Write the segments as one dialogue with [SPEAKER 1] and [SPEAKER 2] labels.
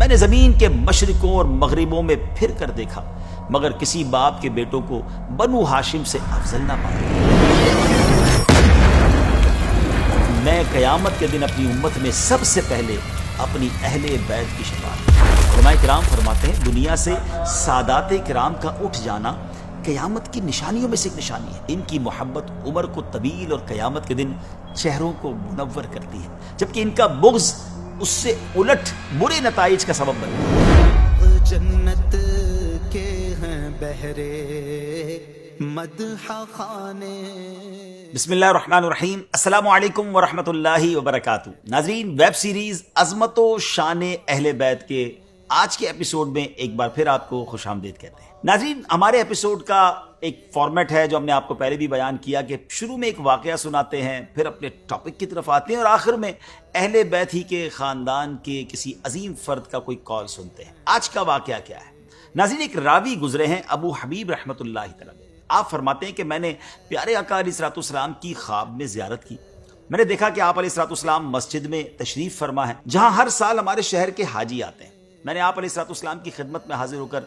[SPEAKER 1] میں نے زمین کے مشرقوں اور مغربوں میں پھر کر دیکھا مگر کسی باپ کے بیٹوں کو بنو ہاشم سے افضل نہ پایا۔ میں قیامت کے دن اپنی امت میں سب سے پہلے اپنی اہل بیت کی شفاعت۔ علماء کرام فرماتے ہیں دنیا سے سادات کرام کا اٹھ جانا قیامت کی نشانیوں میں سے ایک نشانی ہے۔ ان کی محبت عمر کو طویل اور قیامت کے دن چہروں کو منور کرتی ہے، جبکہ ان کا بغض اس سے الٹ برے نتائج کا سبب بنتا ہے۔
[SPEAKER 2] جنت کے ہیں بہرے مدح خانے۔
[SPEAKER 1] بسم اللہ الرحمن الرحیم، السلام علیکم ورحمۃ اللہ وبرکاتہ۔ ناظرین، ویب سیریز عظمت و شان اہل بیت کے آج کے ایپیسوڈ میں ایک بار پھر آپ کو خوش آمدید کہتے ہیں۔ ناظرین، ہمارے ایپیسوڈ کا ایک فارمیٹ ہے جو ہم نے آپ کو پہلے بھی بیان کیا کہ شروع میں ایک واقعہ سناتے ہیں، پھر اپنے ٹاپک کی طرف آتے ہیں اور آخر میں اہل بیت ہی کے خاندان کے کسی عظیم فرد کا کوئی کال سنتے ہیں۔ آج کا واقعہ کیا ہے؟ ناظرین، ایک راوی گزرے ہیں ابو حبیب رحمۃ اللہ تعالی۔ آپ فرماتے ہیں کہ میں نے پیارے آقا علیہ الصلوۃ والسلام کی خواب میں زیارت کی۔ میں نے دیکھا کہ آپ علیہ الصلوۃ والسلام مسجد میں تشریف فرما ہے جہاں ہر سال ہمارے شہر کے حاجی آتے ہیں۔ میں نے آپ علیہ الصلوۃ والسلام کی خدمت میں حاضر ہو کر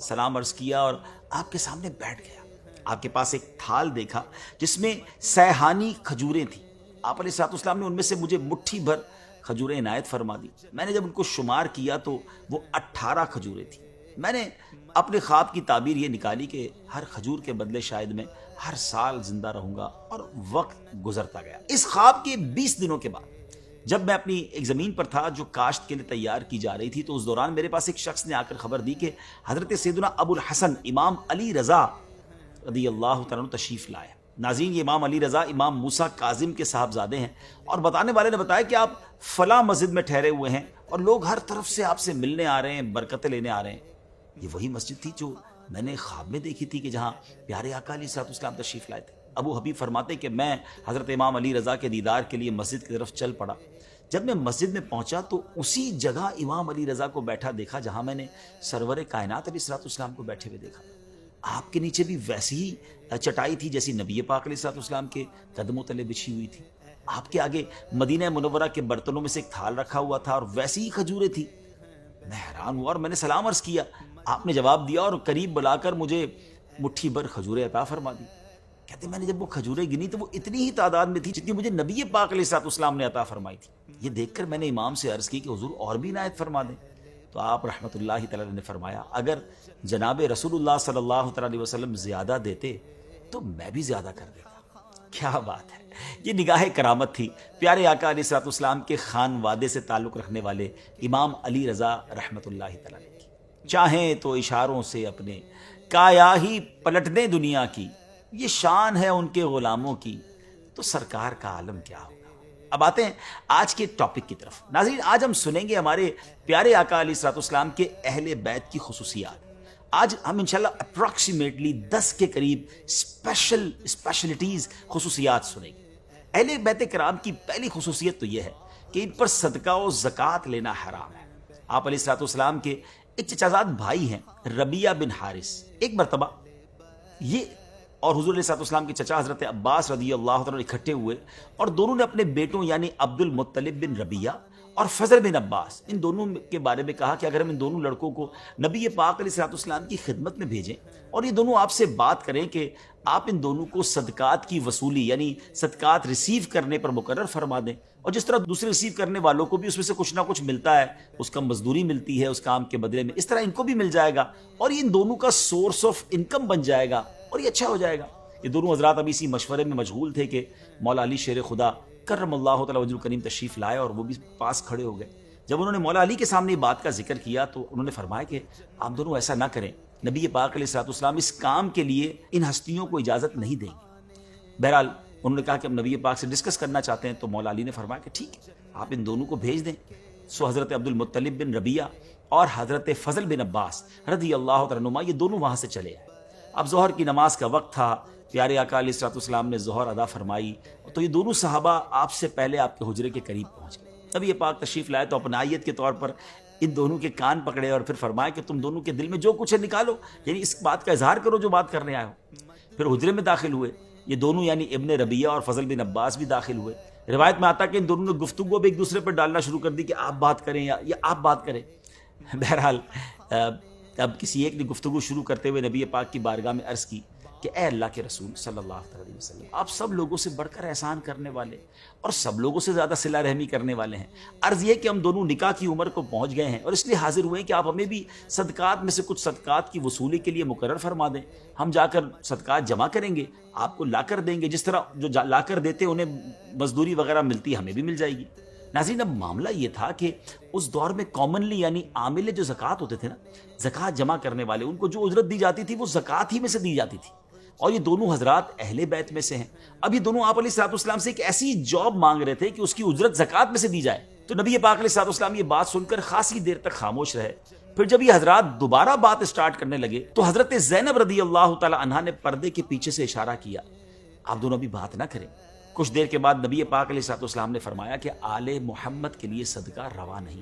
[SPEAKER 1] سلام عرض کیا اور آپ کے سامنے بیٹھ گیا۔ آپ کے پاس ایک تھال دیکھا جس میں سیحانی کھجوریں تھیں۔ آپ علیہ الصلوۃ والسلام نے ان میں سے مجھے مٹھی بھر کھجوریں عنایت فرما دی۔ میں نے جب ان کو شمار کیا تو وہ 18 کھجوریں تھیں۔ میں نے اپنے خواب کی تعبیر یہ نکالی کہ ہر کھجور کے بدلے شاید میں ہر سال زندہ رہوں گا، اور وقت گزرتا گیا۔ اس خواب کے 20 دنوں کے بعد جب میں اپنی ایک زمین پر تھا جو کاشت کے لیے تیار کی جا رہی تھی، تو اس دوران میرے پاس ایک شخص نے آ کر خبر دی کہ حضرت سیدنا ابو الحسن امام علی رضا رضی اللہ تعالیٰ عنہ تشریف لائے۔ ناظرین، یہ امام علی رضا امام موسیٰ کاظم کے صاحبزادے ہیں، اور بتانے والے نے بتایا کہ آپ فلاں مسجد میں ٹھہرے ہوئے ہیں اور لوگ ہر طرف سے آپ سے ملنے آ رہے ہیں، برکتیں لینے آ رہے ہیں۔ یہ وہی مسجد تھی جو میں نے خواب میں دیکھی تھی کہ جہاں پیارے آقا علیہ الصلوۃ والسلام تشریف لائے تھے۔ ابو حبیب فرماتے کہ میں حضرت امام علی رضا کے دیدار کے لیے مسجد کی طرف چل پڑا۔ جب میں مسجد میں پہنچا تو اسی جگہ امام علی رضا کو بیٹھا دیکھا جہاں میں نے سرور کائنات علیہ الصلوۃ والسلام کو بیٹھے ہوئے دیکھا۔ آپ کے نیچے بھی ویسی ہی چٹائی تھی جیسی نبی پاک علیہ الصلوۃ والسلام کے قدموں تلے بچھی ہوئی تھی۔ آپ کے آگے مدینہ منورہ کے برتنوں میں سے ایک تھال رکھا ہوا تھا اور ویسی ہی کھجوریں تھیں۔ میں حیران ہوا اور میں نے سلام عرض کیا۔ آپ نے جواب دیا اور قریب بلا کر مجھے مٹھی بھر کھجوریں عطا فرما دی۔ کہتے میں نے جب وہ کھجوریں گنی تو وہ اتنی ہی تعداد میں تھی جتنی مجھے نبی پاک علیہ الصلوۃ والسلام نے عطا فرمائی تھی۔ یہ دیکھ کر میں نے امام سے عرض کی کہ حضور اور بھی عنایت فرما دیں، تو آپ رحمۃ اللہ تعالی نے فرمایا اگر جناب رسول اللہ صلی اللہ تعالی علیہ وسلم زیادہ دیتے تو میں بھی زیادہ کر دیتا۔ کیا بات ہے! یہ نگاہ کرامت تھی پیارے آقا علیہ الصلوۃ والسلام کے خانوادے سے تعلق رکھنے والے امام علی رضا رحمۃ اللہ تعالی کی۔ چاہیں تو اشاروں سے اپنے کایا ہی پلٹ دیں دنیا کی، یہ شان ہے ان کے غلاموں کی، تو سرکار کا عالم کیا ہوگا۔ اب آتے ہیں آج کے ٹاپک کی طرف۔ ناظرین، آج ہم سنیں گے ہمارے پیارے آقا علیہ الصلوۃ والسلام کے اہل بیت کی خصوصیات۔ آج ہم انشاءاللہ اپروکسیمیٹلی 10 کے قریب اسپیشلٹیز خصوصیات سنیں گے۔ اہل بیت کرام کی پہلی خصوصیت تو یہ ہے کہ ان پر صدقہ و زکوٰۃ لینا حرام ہے۔ آپ علیہ الصلوۃ والسلام کے ایک چچازاد بھائی ہیں ربیعہ بن حارث۔ ایک مرتبہ یہ اور حضور علیہ الصلوۃ والسلام کے چچا حضرت عباس رضی اللہ تعالیٰ اکٹھے ہوئے اور دونوں نے اپنے بیٹوں یعنی عبد المطلب بن ربیعہ اور فضل بن عباس، ان دونوں کے بارے میں کہا کہ اگر ہم ان دونوں لڑکوں کو نبی پاک علیہ الصلوۃ والسلام کی خدمت میں بھیجیں اور یہ دونوں آپ سے بات کریں کہ آپ ان دونوں کو صدقات کی وصولی یعنی صدقات ریسیو کرنے پر مقرر فرما دیں، اور جس طرح دوسرے ریسیو کرنے والوں کو بھی اس میں سے کچھ نہ کچھ ملتا ہے، اس کا مزدوری ملتی ہے اس کام کے بدلے میں، اس طرح ان کو بھی مل جائے گا اور یہ ان دونوں کا سورس آف انکم بن جائے گا اور یہ اچھا ہو جائے گا۔ یہ دونوں حضرات ابھی اسی مشورے میں مشغول تھے کہ مولا علی شیر خدا کرم اللہ تعالی وجہ الکریم تشریف لائے اور وہ بھی پاس کھڑے ہو گئے۔ جب انہوں نے مولا علی کے سامنے یہ بات کا ذکر کیا تو انہوں نے فرمایا کہ آپ دونوں ایسا نہ کریں، نبی پاک علیہ الصلوۃ والسلام اس کام کے لیے ان ہستیوں کو اجازت نہیں دیں گے۔ بہرحال انہوں نے کہا کہ ہم نبی پاک سے ڈسکس کرنا چاہتے ہیں، تو مولا علی نے فرمایا کہ ٹھیک ہے، آپ ان دونوں کو بھیج دیں۔ سو حضرت عبد المطلب بن ربیعہ اور حضرت فضل بن عباس رضی اللہ تعالیٰ عنہما یہ دونوں وہاں سے چلے آئے۔ اب ظہر کی نماز کا وقت تھا، پیارے آقا علیہ الصلوۃ والسلام نے ظہر ادا فرمائی تو یہ دونوں صحابہ آپ سے پہلے آپ کے حجرے کے قریب پہنچ گئے۔ تب یہ پاک تشریف لائے تو اپنائیت کے طور پر ان دونوں کے کان پکڑے اور پھر فرمایا کہ تم دونوں کے دل میں جو کچھ ہے نکالو، یعنی اس بات کا اظہار کرو جو بات کرنے آئے ہو۔ پھر حجرے میں داخل ہوئے، یہ دونوں یعنی ابن ربیعہ اور فضل بن عباس بھی داخل ہوئے۔ روایت میں آتا کہ ان دونوں نے گفتگو اب ایک دوسرے پر ڈالنا شروع کر دی کہ آپ بات کریں یا آپ بات کریں۔ بہرحال اب کسی ایک نے گفتگو شروع کرتے ہوئے نبی پاک کی بارگاہ میں عرض کی کہ اے اللہ کے رسول صلی اللہ علیہ وسلم، آپ سب لوگوں سے بڑھ کر احسان کرنے والے اور سب لوگوں سے زیادہ صلہ رحمی کرنے والے ہیں۔ عرض یہ کہ ہم دونوں نکاح کی عمر کو پہنچ گئے ہیں اور اس لیے حاضر ہوئے ہیں کہ آپ ہمیں بھی صدقات میں سے کچھ صدقات کی وصولی کے لیے مقرر فرما دیں، ہم جا کر صدقات جمع کریں گے، آپ کو لا کر دیں گے، جس طرح جو لا کر دیتے انہیں مزدوری وغیرہ ملتی ہمیں بھی مل جائے گی۔ ناظرین، اب معاملہ یہ تھا کہ اس دور میں کامنلی یعنی عامل جو زکوٰۃ ہوتے تھے نا، زکوٰۃ جمع کرنے والے، ان کو جو اجرت دی جاتی تھی وہ زکوٰۃ ہی میں سے دی جاتی تھی، اور یہ دونوں حضرات اہل بیت میں سے ہیں۔ اب یہ دونوں آپ علیہ الصلوۃ والسلام سے ایک ایسی جاب مانگ رہے تھے کہ اس کی اجرت زکوٰۃ میں سے دی جائے، تو نبی پاک علیہ الصلوۃ والسلام یہ بات سن کر خاصی دیر تک خاموش رہے۔ پھر جب یہ حضرات دوبارہ بات اسٹارٹ کرنے لگے تو حضرت زینب رضی اللہ تعالی عنہا نے پردے کے پیچھے سے اشارہ کیا، آپ دونوں بھی بات نہ کریں۔ کچھ دیر کے بعد نبی پاک علیہ الصلوۃ والسلام نے فرمایا کہ آل محمد کے لیے صدقہ روا نہیں،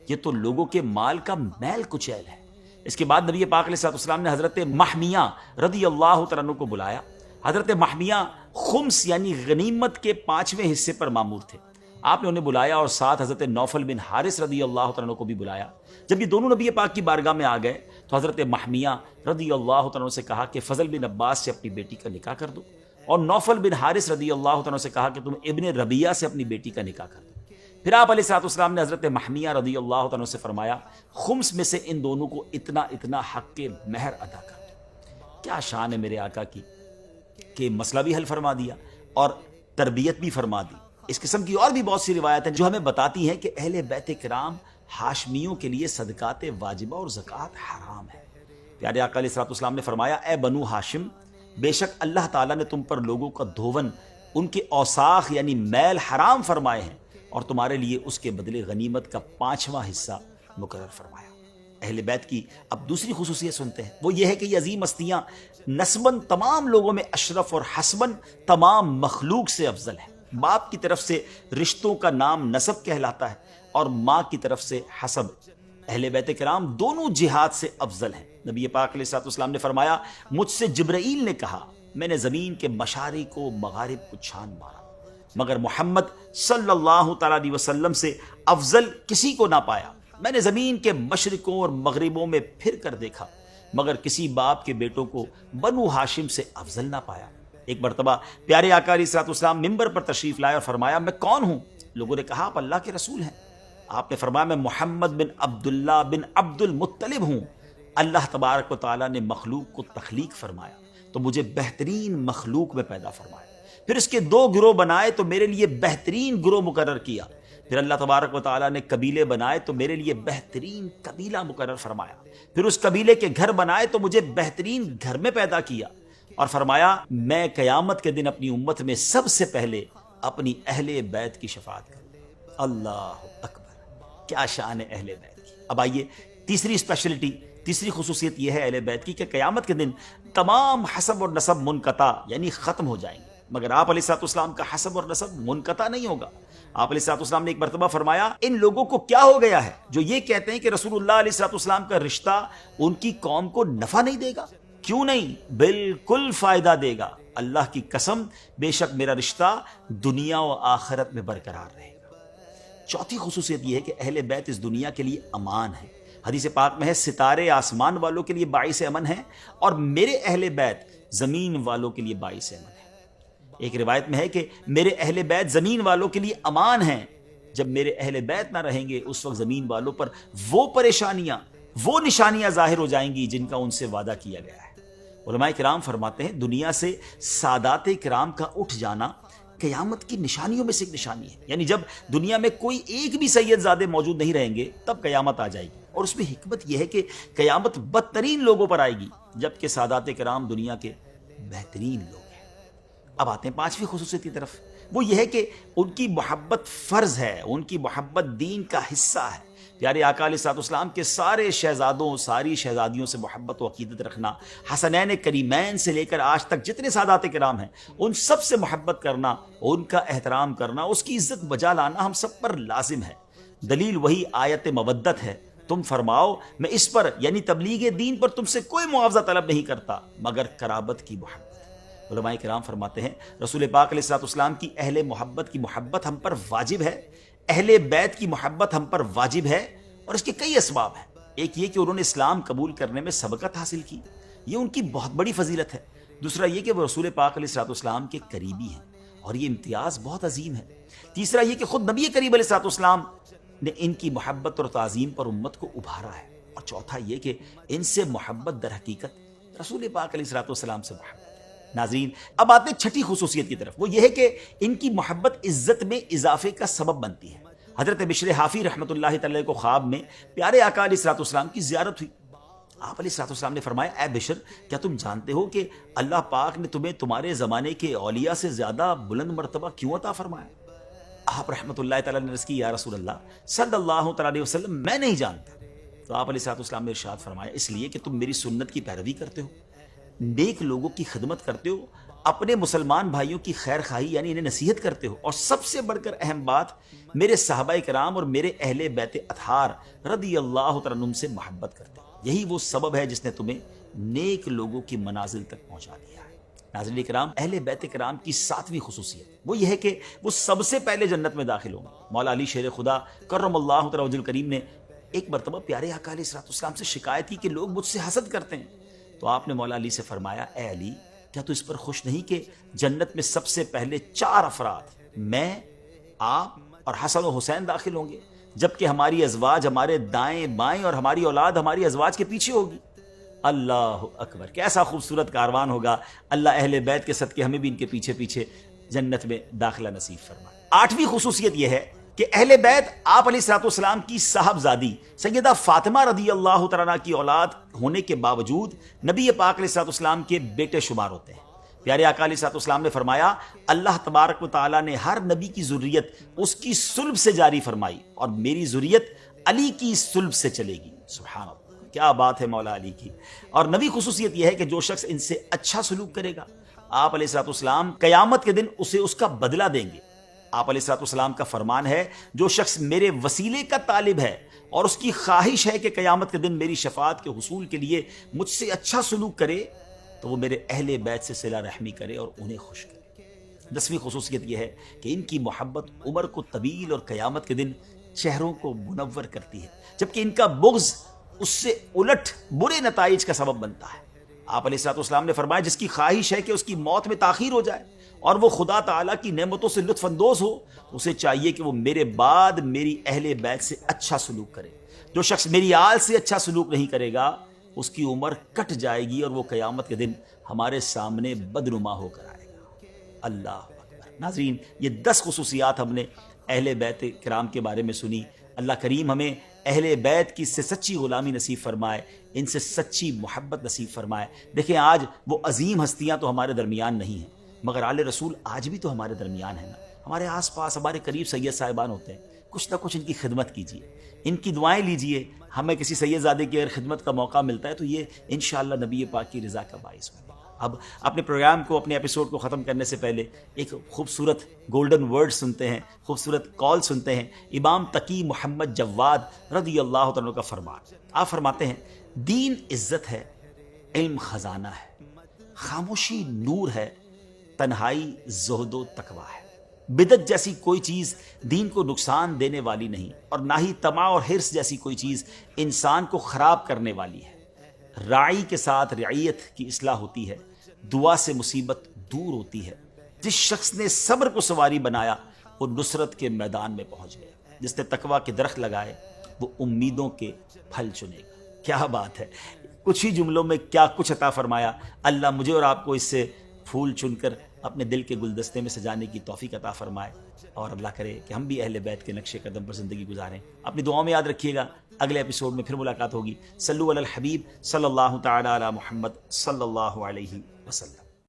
[SPEAKER 1] یہ تو لوگوں کے مال کا میل کچیل ہے۔ اس کے بعد نبی پاک علیہ الصلوۃ والسلام نے حضرت محمیہ رضی اللہ تعالیٰ عنہ کو بلایا۔ حضرت محمیہ خمس یعنی غنیمت کے 5ویں حصے پر مامور تھے، آپ نے انہیں بلایا اور ساتھ حضرت نوفل بن حارث رضی اللہ تعالیٰ عنہ کو بھی بلایا۔ جب یہ دونوں نبی پاک کی بارگاہ میں آ گئے تو حضرت محمیہ رضی اللہ تعالیٰ عنہ سے کہا کہ فضل بن عباس سے اپنی بیٹی کا نکاح کر دو، اور نوفل بن حارث رضی اللہ تعالیٰ عنہ سے کہا کہ تم ابن ربیعہ سے اپنی بیٹی کا نکاح کر دو۔ پھر آپ علیہ الصلوۃ والسلام نے حضرت محمیہ رضی اللہ تعالیٰ عنہ سے فرمایا خمس میں سے ان دونوں کو اتنا اتنا حق کے مہر ادا کر دو۔ کیا شان ہے میرے آقا کی کہ مسئلہ بھی حل فرما دیا اور تربیت بھی فرما دی۔ اس قسم کی اور بھی بہت سی روایت ہیں جو ہمیں بتاتی ہیں کہ اہل بیت کرام ہاشمیوں کے لیے صدقات واجبہ اور زکوٰۃ حرام ہے۔ پیارے آقا علیہ الصلوۃ والسلام نے فرمایا اے بنو ہاشم، بے شک اللہ تعالیٰ نے تم پر لوگوں کا دھون، ان کے اوساخ یعنی میل حرام فرمائے ہیں، اور تمہارے لیے اس کے بدلے غنیمت کا 5واں حصہ مقرر فرمایا۔ اہل بیت کی اب دوسری خصوصیت سنتے ہیں، وہ یہ ہے کہ یہ عظیم ہستیاں نسباً تمام لوگوں میں اشرف اور حسباً تمام مخلوق سے افضل ہیں۔ باپ کی طرف سے رشتوں کا نام نسب کہلاتا ہے اور ماں کی طرف سے حسب۔ اہل بیت کرام دونوں جہاد سے افضل ہیں۔ نبی پاک علیہ الصلوۃ والسلام نے فرمایا مجھ سے جبرائیل نے کہا میں نے زمین کے مشارق و مغارب کو چھان مارا مگر محمد صلی اللہ تعالیٰ علیہ وسلم سے افضل کسی کو نہ پایا۔ میں نے زمین کے مشرقوں اور مغربوں میں پھر کر دیکھا مگر کسی باپ کے بیٹوں کو بنو ہاشم سے افضل نہ پایا۔ ایک مرتبہ پیارے آقا علیہ الصلوۃ والسلام ممبر پر تشریف لائے اور فرمایا میں کون ہوں؟ لوگوں نے کہا آپ اللہ کے رسول ہیں۔ آپ نے فرمایا میں محمد بن عبداللہ بن عبد المطلب ہوں۔ اللہ تبارک و تعالیٰ نے مخلوق کو تخلیق فرمایا تو مجھے بہترین مخلوق میں پیدا فرمایا، پھر اس کے 2 گروہ بنائے تو میرے لیے بہترین گروہ مقرر کیا، پھر اللہ تبارک و تعالیٰ نے قبیلے بنائے تو میرے لیے بہترین قبیلہ مقرر فرمایا، پھر اس قبیلے کے گھر بنائے تو مجھے بہترین گھر میں پیدا کیا، اور فرمایا میں قیامت کے دن اپنی امت میں سب سے پہلے اپنی اہل بیت کی شفاعت کروں۔ اللہ اکبر، کیا شان ہے اہل بیت کی۔ اب آئیے تیسری اسپیشلٹی، تیسری خصوصیت یہ ہے اہل بیت کی کہ قیامت کے دن تمام حسب اور نسب منقطع یعنی ختم ہو جائیں گے، مگر آپ علیہ الصلوۃ والسلام کا حسب اور نسب منقطع نہیں ہوگا۔ آپ علیہ الصلوۃ والسلام نے ایک مرتبہ فرمایا ان لوگوں کو کیا ہو گیا ہے جو یہ کہتے ہیں کہ رسول اللہ علیہ الصلوۃ والسلام کا رشتہ ان کی قوم کو نفع نہیں دے گا؟ کیوں نہیں، بالکل فائدہ دے گا، اللہ کی قسم بے شک میرا رشتہ دنیا و آخرت میں برقرار رہے گا۔ چوتھی خصوصیت یہ ہے کہ اہل بیت اس دنیا کے لیے امان ہے۔ حدیث پاک میں ہے ستارے آسمان والوں کے لیے باعث امن ہیں اور میرے اہل بیت زمین والوں کے لیے باعث امن ہے۔ ایک روایت میں ہے کہ میرے اہل بیت زمین والوں کے لیے امان ہیں، جب میرے اہل بیت نہ رہیں گے اس وقت زمین والوں پر وہ پریشانیاں، وہ نشانیاں ظاہر ہو جائیں گی جن کا ان سے وعدہ کیا گیا ہے۔ علماء کرام فرماتے ہیں دنیا سے سادات کرام کا اٹھ جانا قیامت کی نشانیوں میں سے ایک نشانی ہے، یعنی جب دنیا میں کوئی ایک بھی سید زادے موجود نہیں رہیں گے تب قیامت آ جائے گی، اور اس میں حکمت یہ ہے کہ قیامت بدترین لوگوں پر آئے گی جبکہ سادات کرام دنیا کے بہترین لوگ ہیں۔ اب آتے ہیں 5ویں خصوصیت کی طرف، وہ یہ ہے کہ ان کی محبت فرض ہے، ان کی محبت دین کا حصہ ہے۔ پیارے آقا علیہ الصلوۃ والسلام کے سارے شہزادوں، ساری شہزادیوں سے محبت و عقیدت رکھنا، حسنین کریمین سے لے کر آج تک جتنے سادات کرام ہیں ان سب سے محبت کرنا، ان کا احترام کرنا، اس کی عزت بجا لانا ہم سب پر لازم ہے۔ دلیل وہی آیت مودت ہے، تم فرماؤ میں اس پر یعنی تبلیغ دین پر تم سے کوئی معاوضہ طلب نہیں کرتا مگر قرابت کی محبت۔ علماء کرام فرماتے ہیں رسول پاک علیہ الصلوۃ والسلام کی اہل محبت کی محبت ہم پر واجب ہے، اہل بیت کی محبت ہم پر واجب ہے، اور اس کے کئی اسباب ہیں۔ ایک یہ کہ انہوں نے اسلام قبول کرنے میں سبقت حاصل کی، یہ ان کی بہت بڑی فضیلت ہے۔ دوسرا یہ کہ وہ رسول پاک علیہ الصلوۃ والسلام کے قریبی ہیں، اور یہ امتیاز بہت عظیم ہے۔ تیسرا یہ کہ خود نبی کریم علیہ الصلوۃ والسلام نے ان کی محبت اور تعظیم پر امت کو ابھارا ہے۔ اور چوتھا یہ کہ ان سے محبت در حقیقت رسول پاک علیہ الصلوۃ والسلام سے محبت ہے۔ ناظرین، اب آتے ہیں چھٹی خصوصیت کی طرف، وہ یہ ہے کہ ان کی محبت عزت میں اضافے کا سبب بنتی ہے۔ حضرت بشر حافی رحمۃ اللہ تعالی کو خواب میں پیارے آقا علیہ الصلوۃ والسلام کی زیارت ہوئی۔ آپ علیہ الصلوۃ والسلام نے فرمایا، اے بشر، کیا تم جانتے ہو کہ اللہ پاک نے تمہیں تمہارے زمانے کے اولیاء سے زیادہ بلند مرتبہ کیوں عطا فرمایا؟ آپ رحمۃ اللہ تعالیٰ نے عرض کی، یا رسول اللہ صلی اللہ تعالیٰ علیہ وسلم، میں نہیں جانتا۔ تو آپ علیہ الصلوۃ والسلام نے ارشاد فرمایا، اس لیے کہ تم میری سنت کی پیروی کرتے ہو، نیک لوگوں کی خدمت کرتے ہو، اپنے مسلمان بھائیوں کی خیر خواہی یعنی انہیں نصیحت کرتے ہو، اور سب سے بڑھ کر اہم بات، میرے صحابہ کرام اور میرے اہل بیت اطہار رضی اللہ تعالیٰ عنہم سے محبت کرتے ہو۔ یہی وہ سبب ہے جس نے تمہیں نیک لوگوں کی منازل تک پہنچا دیا ہے۔ ناظرین کرام، اہل بیت کرام کی ساتویں خصوصیت وہ یہ ہے کہ وہ سب سے پہلے جنت میں داخل ہوں گے۔ مولا علی شیر خدا کرم اللہ تعالیٰ وجہ الکریم نے ایک مرتبہ پیارے آقا علیہ الصلوۃ والسلام سے شکایت کی کہ لوگ مجھ سے حسد کرتے ہیں، تو آپ نے مولا علی سے فرمایا، اے علی، کیا تو اس پر خوش نہیں کہ جنت میں سب سے پہلے 4 افراد، میں، آپ اور حسن و حسین داخل ہوں گے، جبکہ ہماری ازواج ہمارے دائیں بائیں اور ہماری اولاد ہماری ازواج کے پیچھے ہوگی۔ اللہ اکبر، کیسا خوبصورت کاروان ہوگا۔ اللہ اہل بیت کے صدقے ہمیں بھی ان کے پیچھے پیچھے جنت میں داخلہ نصیب فرمائے۔ 8ویں خصوصیت یہ ہے کہ اہل بیت آپ علیہ الصلوۃ والسلام کی صاحبزادی سیدہ فاطمہ رضی اللہ تعالیٰ کی اولاد ہونے کے باوجود نبی پاک علیہ الصلوۃ والسلام کے بیٹے شمار ہوتے ہیں۔ پیارے آقا علیہ الصلوۃ والسلام نے فرمایا، اللہ تبارک و تعالیٰ نے ہر نبی کی ذریت اس کی صلب سے جاری فرمائی، اور میری ذریت علی کی صلب سے چلے گی۔ سبحان اللہ، کیا بات ہے مولا علی کی۔ اور نبی خصوصیت یہ ہے کہ جو شخص ان سے اچھا سلوک کرے گا، آپ علیہ الصلوۃ والسلام قیامت کے دن اسے اس کا بدلہ دیں گے۔ آپ علیہ الصلوۃ والسلام کا فرمان ہے، جو شخص میرے وسیلے کا طالب ہے اور اس کی خواہش ہے کہ قیامت کے دن میری شفاعت کے حصول کے لیے مجھ سے اچھا سلوک کرے، تو وہ میرے اہل بیت سے صلہ رحمی کرے اور انہیں خوش کرے۔ 10ویں خصوصیت یہ ہے کہ ان کی محبت عمر کو طویل اور قیامت کے دن چہروں کو منور کرتی ہے، جبکہ ان کا بغض اس سے الٹ برے نتائج کا سبب بنتا ہے۔ آپ علیہ الصلوۃ والسلام نے فرمایا، جس کی خواہش ہے کہ اس کی موت میں تاخیر ہو جائے اور وہ خدا تعالیٰ کی نعمتوں سے لطف اندوز ہو، اسے چاہیے کہ وہ میرے بعد میری اہل بیت سے اچھا سلوک کرے۔ جو شخص میری آل سے اچھا سلوک نہیں کرے گا، اس کی عمر کٹ جائے گی اور وہ قیامت کے دن ہمارے سامنے بدنما ہو کر آئے گا۔ اللہ اکبر۔ ناظرین، یہ 10 خصوصیات ہم نے اہل بیت کرام کے بارے میں سنی۔ اللہ کریم ہمیں اہل بیت کی سے سچی غلامی نصیب فرمائے، ان سے سچی محبت نصیب فرمائے۔ دیکھیں، آج وہ عظیم ہستیاں تو ہمارے درمیان نہیں ہیں، مگر آل رسول آج بھی تو ہمارے درمیان ہے نا۔ ہمارے آس پاس ہمارے قریب سید صاحبان ہوتے ہیں، کچھ نہ کچھ ان کی خدمت کیجیے، ان کی دعائیں لیجیے۔ ہمیں کسی سید زادے کی اگر خدمت کا موقع ملتا ہے تو یہ انشاءاللہ نبی پاک کی رضا کا باعث ہوگا۔ اب اپنے پروگرام کو، اپنے ایپیسوڈ کو ختم کرنے سے پہلے ایک خوبصورت گولڈن ورڈ سنتے ہیں، خوبصورت کال سنتے ہیں۔ امام تقی محمد جواد رضی اللہ عنہ کا فرمان، آپ فرماتے ہیں، دین عزت ہے، علم خزانہ ہے، خاموشی نور ہے، تنہائی زہد و تقویٰ ہے۔ بدعت جیسی کوئی چیز دین کو نقصان دینے والی نہیں، اور نہ ہی طمع اور حرص جیسی کوئی چیز انسان کو خراب کرنے والی ہے۔ راعی کے ساتھ رعیت کی اصلاح ہوتی ہے، دعا سے مصیبت دور ہوتی ہے۔ جس شخص نے صبر کو سواری بنایا، وہ نصرت کے میدان میں پہنچ گیا۔ جس نے تقویٰ کے درخت لگائے، وہ امیدوں کے پھل چنے گا۔ کیا بات ہے، کچھ ہی جملوں میں کیا کچھ عطا فرمایا۔ اللہ مجھے اور آپ کو اس سے پھول چن کر اپنے دل کے گلدستے میں سجانے کی توفیق عطا فرمائے، اور اللہ کرے کہ ہم بھی اہل بیت کے نقش قدم پر زندگی گزاریں۔ اپنی دعاؤں میں یاد رکھیے گا، اگلے ایپیسوڈ میں پھر ملاقات ہوگی۔ صلو علی الحبیب صلی اللہ تعالی علی محمد صلی اللہ علیہ وسلم۔